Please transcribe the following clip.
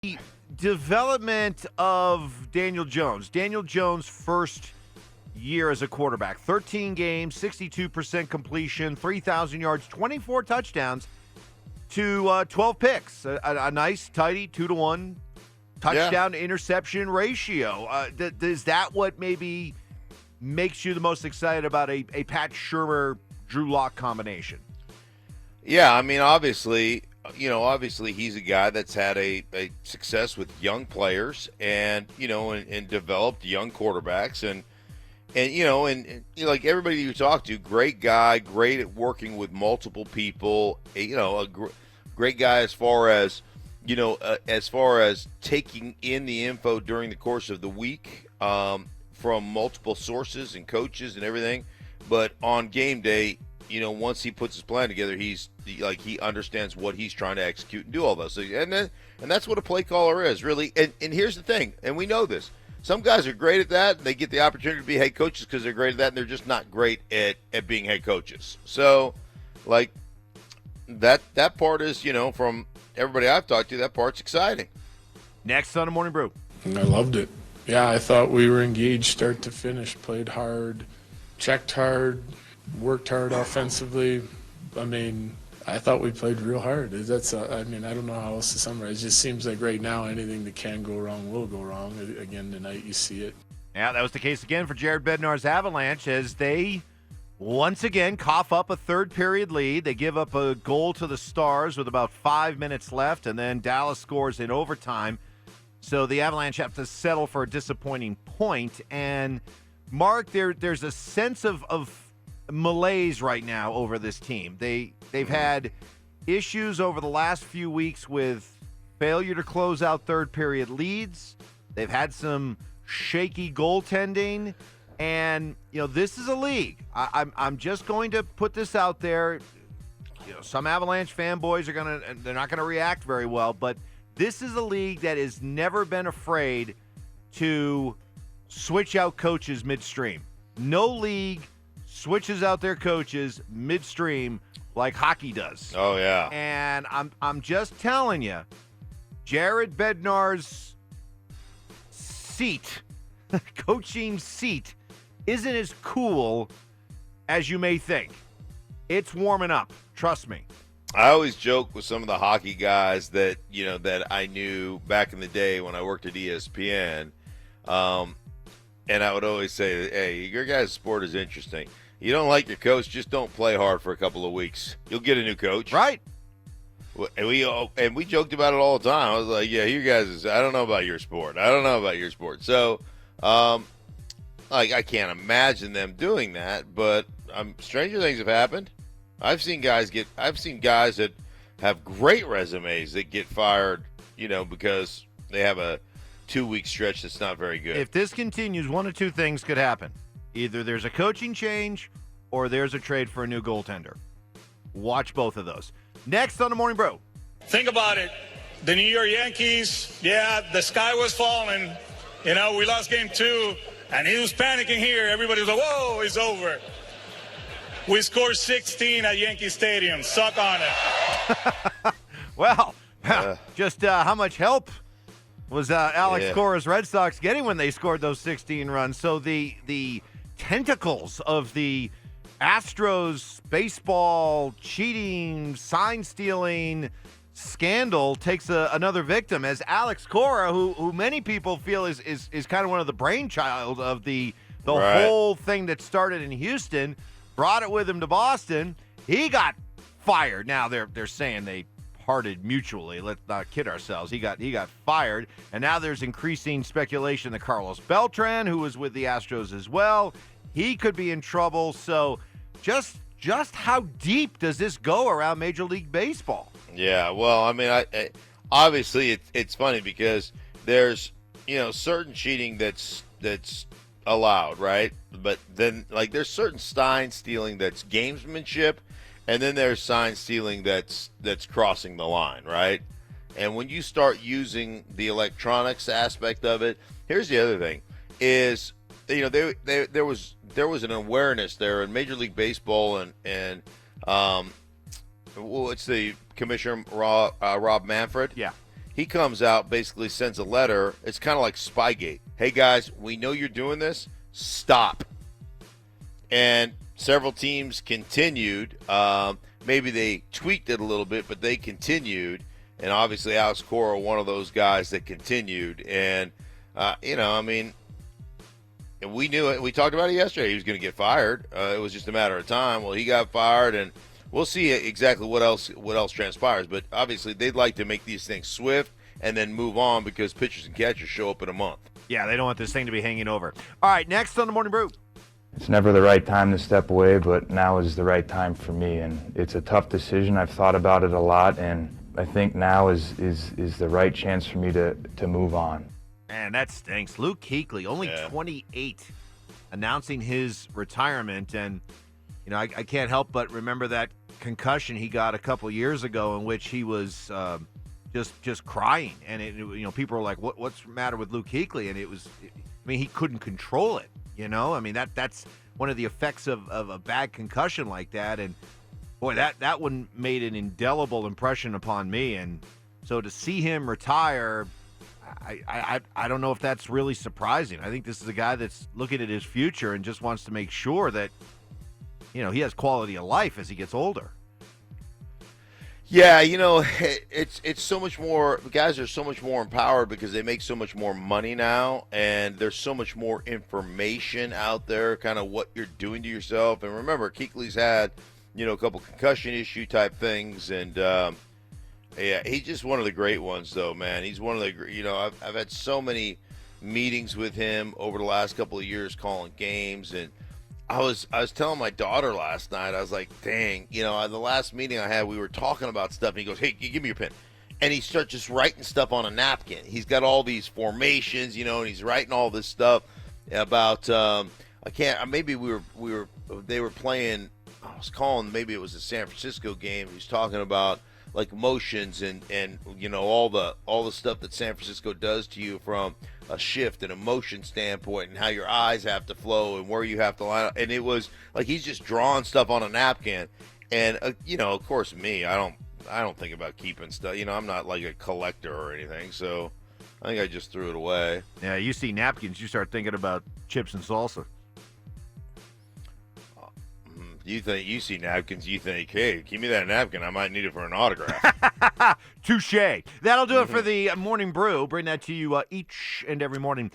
The development of Daniel Jones. Daniel Jones' first year as a quarterback. 13 games, 62% completion, 3,000 yards, 24 touchdowns to 12 picks. A nice, tidy 2-to-1 touchdown to interception ratio. Is that what maybe makes you the most excited about a Pat Shurmur, Drew Lock combination? Yeah, I mean, obviously he's a guy that's had a success with young players and developed young quarterbacks and like everybody you talk to, great guy, great at working with multiple people, great guy as far as taking in the info during the course of the week from multiple sources and coaches and everything. But on game day, once he puts his plan together, he understands what he's trying to execute and do all those things. And that's what a play caller is, really. And here's the thing, and we know this. Some guys are great at that, and they get the opportunity to be head coaches because they're great at that, and they're just not great at being head coaches. So, that part is, from everybody I've talked to, that part's exciting. Next on the Morning Brew. I loved it. Yeah, I thought we were engaged start to finish, played hard, checked hard, worked hard offensively. I mean, I thought we played real hard. I don't know how else to summarize. It just seems like right now anything that can go wrong will go wrong. Again, tonight you see it. Yeah, that was the case again for Jared Bednar's Avalanche as they once again cough up a third-period lead. They give up a goal to the Stars with about 5 minutes left, and then Dallas scores in overtime. So the Avalanche have to settle for a disappointing point. And, Mark, there's a sense of malaise right now over this team. They've had issues over the last few weeks with failure to close out third-period leads. They've had some shaky goaltending. And, this is a league. I'm just going to put this out there. Some Avalanche fanboys they're not going to react very well, but this is a league that has never been afraid to switch out coaches midstream. No league switches out their coaches midstream like hockey does. Oh, yeah. And I'm just telling you, Jared Bednar's seat, coaching seat, isn't as cool as you may think. It's warming up. Trust me. I always joke with some of the hockey guys that I knew back in the day when I worked at ESPN, and I would always say, hey, your guys' sport is interesting. You don't like your coach, just don't play hard for a couple of weeks. You'll get a new coach. Right. And we joked about it all the time. I was like, yeah, you guys, I don't know about your sport. So, I can't imagine them doing that, but stranger things have happened. I've seen guys that have great resumes that get fired, because they have a 2-week stretch that's not very good. If this continues, one of two things could happen. Either there's a coaching change or there's a trade for a new goaltender. Watch both of those. Next on the Morning Brew. Think about it. The New York Yankees, the sky was falling. We lost game 2, and he was panicking here. Everybody was like, whoa, it's over. We scored 16 at Yankee Stadium. Suck on it. Well, just how much help was Alex Cora's Red Sox getting when they scored those 16 runs? So the tentacles of the Astros baseball cheating, sign stealing scandal takes another victim as Alex Cora, who many people feel is kind of one of the brainchild of the whole thing that started in Houston, brought it with him to Boston. He got fired. Now they're saying they parted mutually. Let's not kid ourselves. He got fired, and now there's increasing speculation that Carlos Beltran, who was with the Astros as well, he could be in trouble. So just how deep does this go around Major League Baseball? Yeah, well, I mean, obviously it's funny because there's certain cheating that's allowed, right? But then there's certain sign stealing that's gamesmanship, and then there's sign stealing that's crossing the line, right? And when you start using the electronics aspect of it, here's the other thing: is there was an awareness there in Major League Baseball and what's the commissioner Rob Manfred? Yeah, he comes out, basically sends a letter. It's kind of like Spygate. Hey, guys, we know you're doing this. Stop. And several teams continued. Maybe they tweaked it a little bit, but they continued. And obviously, Alex Cora, one of those guys that continued. And, we knew it. We talked about it yesterday. He was going to get fired. It was just a matter of time. Well, he got fired, and we'll see exactly what else transpires. But obviously, they'd like to make these things swift and then move on because pitchers and catchers show up in a month. Yeah, they don't want this thing to be hanging over. All right, next on the Morning Brew. It's never the right time to step away, but now is the right time for me. And it's a tough decision. I've thought about it a lot, and I think now is the right chance for me to move on. Man, that stinks. Luke Kuechly, only 28, announcing his retirement. And, I can't help but remember that concussion he got a couple years ago in which he was just crying. And, people were like, what's the matter with Luke Kuechly? And he couldn't control it, That's one of the effects of a bad concussion like that. And, boy, that one made an indelible impression upon me. And so to see him retire, I don't know if that's really surprising. I think this is a guy that's looking at his future and just wants to make sure that, he has quality of life as he gets older. Yeah, it's so much more. Guys are so much more empowered because they make so much more money now, and there's so much more information out there, kind of what you're doing to yourself. And remember, Kuechly's had, a couple concussion issue type things, and yeah, he's just one of the great ones, though, man. He's one of the, I've had so many meetings with him over the last couple of years calling games, and I was telling my daughter last night, I was like, dang, the last meeting I had, we were talking about stuff, and he goes, hey, give me your pen. And he starts just writing stuff on a napkin. He's got all these formations, and he's writing all this stuff about, maybe they were playing, I was calling, maybe it was a San Francisco game. He was talking about, like, motions and all the stuff that San Francisco does to you from a shift and a motion standpoint, and how your eyes have to flow and where you have to line up. And it was like he's just drawing stuff on a napkin. And of course, me, I don't think about keeping stuff. I'm not like a collector or anything, so I think I just threw it away. Yeah, you see napkins, you start thinking about chips and salsa. You see napkins, you think, hey, give me that napkin. I might need it for an autograph. Touche. That'll do it for the Morning Brew. Bring that to you each and every morning